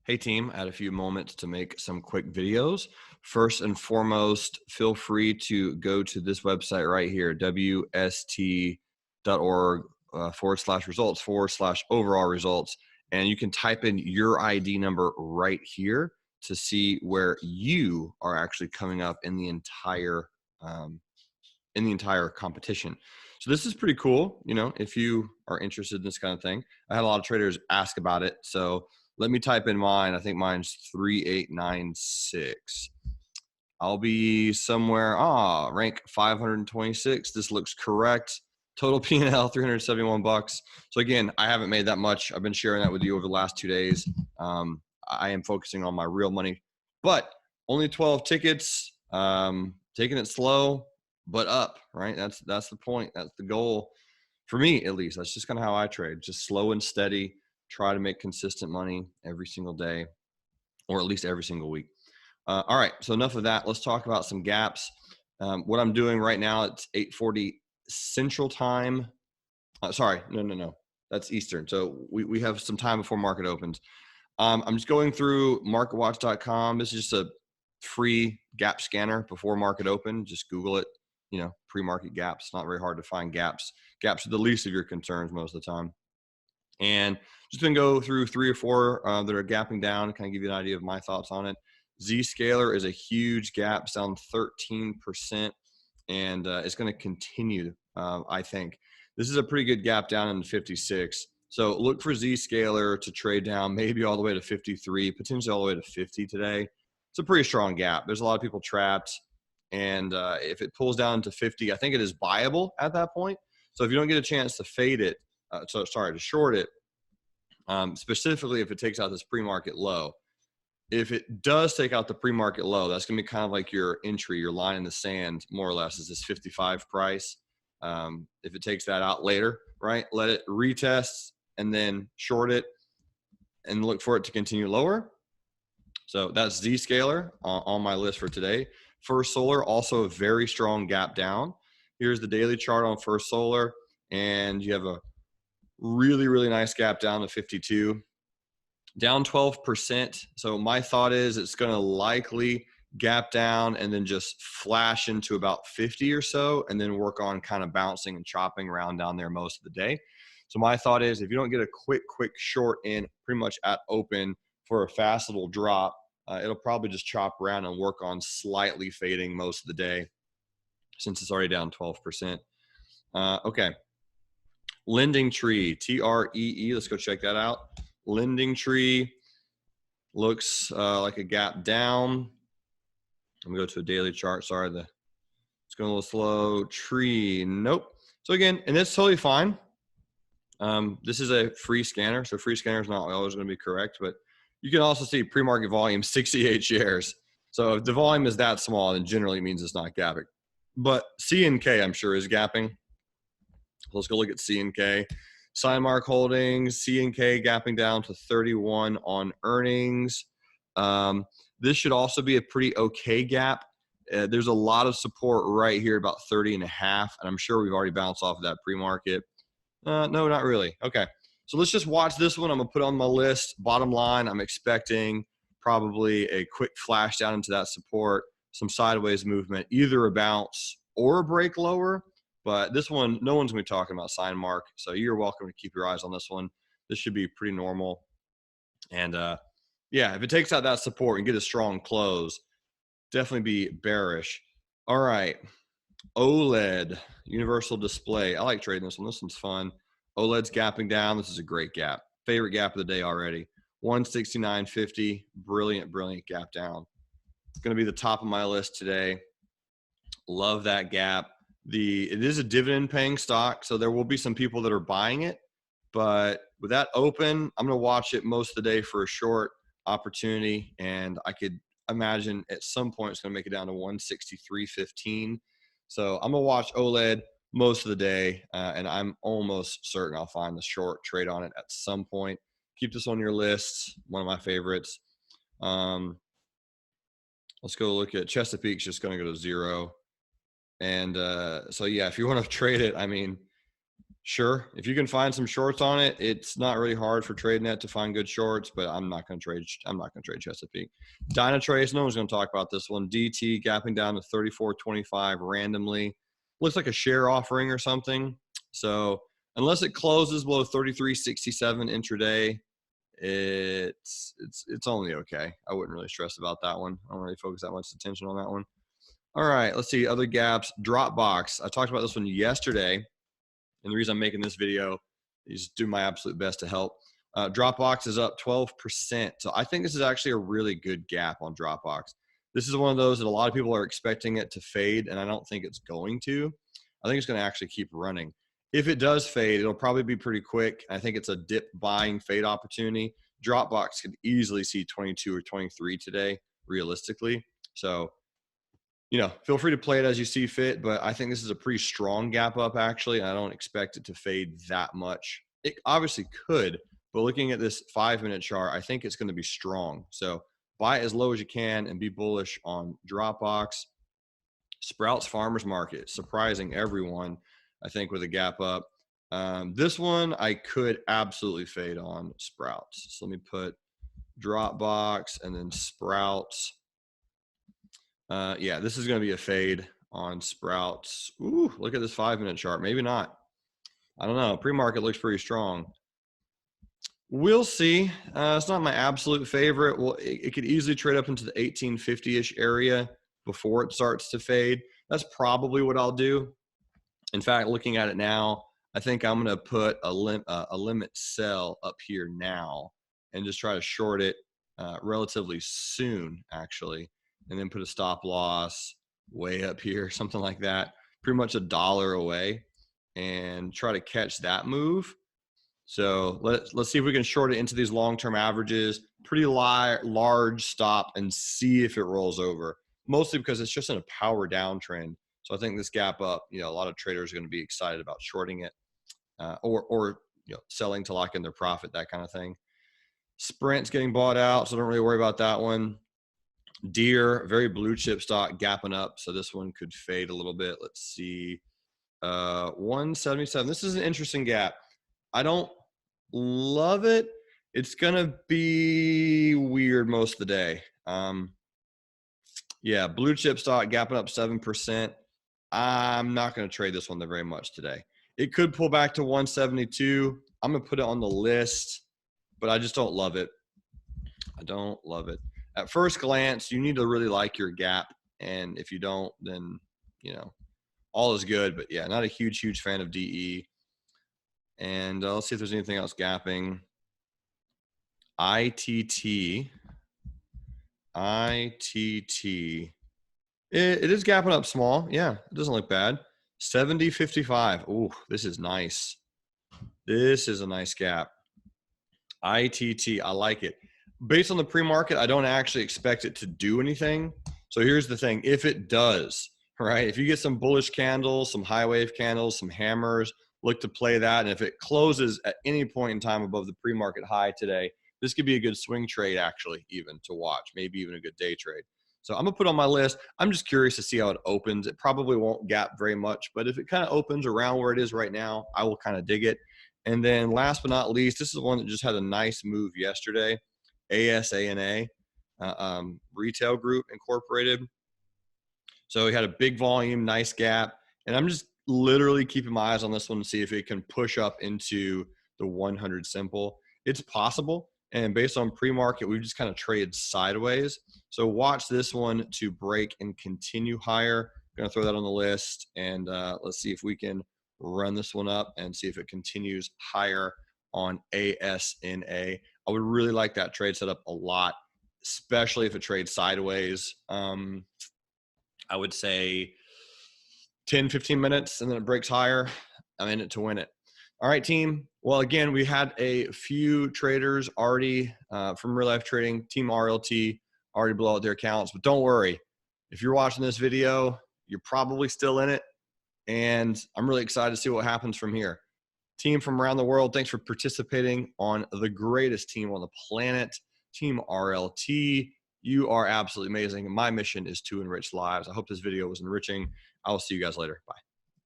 Hey team, I had a few moments to make some quick videos. First and foremost, feel free to go to this website right here, WST.org /results /overall results. And you can type in your ID number right here to see where you are actually coming up in the entire competition. So this is pretty cool, if you are interested in this kind of thing. I had a lot of traders ask about it. So let me type in mine. I think mine's 3896. I'll be somewhere, rank 526. This looks correct. Total P&L, 371 bucks. So again, I haven't made that much. I've been sharing that with you over the last 2 days. I am focusing on my real money, but only 12 tickets, taking it slow, but up, right? That's the point. That's the goal for me, at least. That's just kind of how I trade, just slow and steady, try to make consistent money every single day, or at least every single week. All right, so enough of that. Let's talk about some gaps. What I'm doing right now, it's 8:40 Central Time. Sorry, no. That's Eastern. So we have some time before market opens. I'm just going through marketwatch.com. This is just a free gap scanner before market open. Just Google it, pre-market gaps. Not very hard to find gaps. Gaps are the least of your concerns most of the time. And just going to go through 3 or 4 that are gapping down, kind of give you an idea of my thoughts on it. Zscaler is a huge gap, it's down 13%, and it's going to continue, I think. This is a pretty good gap down in 56. So look for Zscaler to trade down maybe all the way to 53, potentially all the way to 50 today. It's a pretty strong gap. There's a lot of people trapped. And if it pulls down to 50, I think it is buyable at that point. So if you don't get a chance to fade it, to short it, specifically if it takes out this pre-market low. If it does take out the pre-market low, that's going to be kind of like your entry, your line in the sand, more or less, is this 55 price. If it takes that out later, right, let it retest and then short it and look for it to continue lower. So that's Zscaler on my list for today. First Solar, also a very strong gap down. Here's the daily chart on First Solar, and you have a really, really nice gap down to 52, down 12%. So my thought is it's going to likely gap down and then just flash into about 50 or so, and then work on kind of bouncing and chopping around down there most of the day. So my thought is if you don't get a quick short in pretty much at open for a fast little drop, it'll probably just chop around and work on slightly fading most of the day since it's already down 12%. Okay. Lending Tree, TREE. Let's go check that out. Lending Tree looks like a gap down. Let me go to a daily chart. Sorry, it's going a little slow. Tree, nope. So again, and it's totally fine. This is a free scanner, so free scanner is not always going to be correct, but you can also see pre-market volume 68 shares. So if the volume is that small, then generally it means it's not gapping. But CNK, I'm sure, is gapping. Let's go look at CNK. Signmark Holdings, CNK gapping down to 31 on earnings. This should also be a pretty okay gap. There's a lot of support right here, about 30.5, and I'm sure we've already bounced off of that pre-market. No, not really. Okay, so let's just watch this one. I'm going to put it on my list. Bottom line, I'm expecting probably a quick flash down into that support, some sideways movement, either a bounce or a break lower. But this one, no one's going to be talking about Signmark, so you're welcome to keep your eyes on this one. This should be pretty normal. And yeah, if it takes out that support and get a strong close, definitely be bearish. All right, OLED, Universal Display. I like trading this one. This one's fun. OLED's gapping down. This is a great gap. Favorite gap of the day already. 169.50. Brilliant gap down. It's going to be the top of my list today. Love that gap. It is a dividend paying stock, so there will be some people that are buying it, but with that open, I'm going to watch it most of the day for a short opportunity, and I could imagine at some point it's going to make it down to 163.15. So I'm going to watch OLED most of the day, and I'm almost certain I'll find the short trade on it at some point. Keep this on your list, one of my favorites. Let's go look at Chesapeake's just going to go to 0. And so, yeah, if you want to trade it, I mean, Sure. If you can find some shorts on it, it's not really hard for TradeNet to find good shorts, but I'm not going to trade. I'm not going to trade Chesapeake. Dynatrace, no one's going to talk about this one. DT gapping down to 34.25 randomly. Looks like a share offering or something. So unless it closes below 33.67 intraday, it's only okay. I wouldn't really stress about that one. I don't really focus that much attention on that one. All right, let's see other gaps. Dropbox. I talked about this one yesterday. And the reason I'm making this video is do my absolute best to help. Dropbox is up 12%. So I think this is actually a really good gap on Dropbox. This is one of those that a lot of people are expecting it to fade, and I don't think it's going to. I think it's going to actually keep running. If it does fade, it'll probably be pretty quick. I think it's a dip buying fade opportunity. Dropbox could easily see 22 or 23 today, realistically. So feel free to play it as you see fit, but I think this is a pretty strong gap up, actually. I don't expect it to fade that much. It obviously could, but looking at this 5-minute chart, I think it's going to be strong. So buy as low as you can and be bullish on Dropbox. Sprouts Farmers Market, surprising everyone, I think, with a gap up. This one I could absolutely fade on Sprouts. So let me put Dropbox and then Sprouts. Yeah, this is going to be a fade on Sprouts. Ooh, look at this 5-minute chart. Maybe not. I don't know. Pre-market looks pretty strong. We'll see. It's not my absolute favorite. Well, it could easily trade up into the 1850-ish area before it starts to fade. That's probably what I'll do. In fact, looking at it now, I think I'm going to put a limit sell up here now and just try to short it relatively soon, actually. And then put a stop loss way up here, something like that, pretty much $1 away, and try to catch that move. So let's see if we can short it into these long-term averages, pretty large stop, and see if it rolls over, mostly because it's just in a power downtrend. So I think this gap up, a lot of traders are going to be excited about shorting it or selling to lock in their profit, that kind of thing. Sprint's getting bought out, so don't really worry about that one. Deere, very blue chip stock, gapping up, so this one could fade a little bit. Let's see, 177. This is an interesting gap. I don't love it. It's gonna be weird most of the day. Yeah, blue chip stock gapping up 7%. I'm not gonna trade this one very much today. It could pull back to 172. I'm gonna put it on the list, but I just don't love it. I don't love it. At first glance, you need to really like your gap. And if you don't, then, all is good. But yeah, not a huge fan of DE. And let's see if there's anything else gapping. ITT. It is gapping up small. Yeah, it doesn't look bad. 70.55. Ooh, this is nice. This is a nice gap. ITT, I like it. Based on the pre-market, I don't actually expect it to do anything. So here's the thing. If it does, right, if you get some bullish candles, some high wave candles, some hammers, look to play that. And if it closes at any point in time above the pre-market high today, this could be a good swing trade, actually, even to watch, maybe even a good day trade. So I'm going to put on my list. I'm just curious to see how it opens. It probably won't gap very much, but if it kind of opens around where it is right now, I will kind of dig it. And then last but not least, this is one that just had a nice move yesterday. ASANA, Retail Group Incorporated. So we had a big volume, nice gap. And I'm just literally keeping my eyes on this one to see if it can push up into the 100 simple. It's possible. And based on pre-market, we've just kind of traded sideways. So watch this one to break and continue higher. I'm going to throw that on the list. And let's see if we can run this one up and see if it continues higher on ASNA. I would really like that trade setup a lot, especially if it trades sideways. I would say 10, 15 minutes and then it breaks higher. I'm in it to win it. All right, team. Well, again, we had a few traders already from Real Life Trading, Team RLT, already blow out their accounts. But don't worry. If you're watching this video, you're probably still in it. And I'm really excited to see what happens from here. Team from around the world, thanks for participating on the greatest team on the planet, Team RLT. You are absolutely amazing. My mission is to enrich lives. I hope this video was enriching. I will see you guys later. Bye.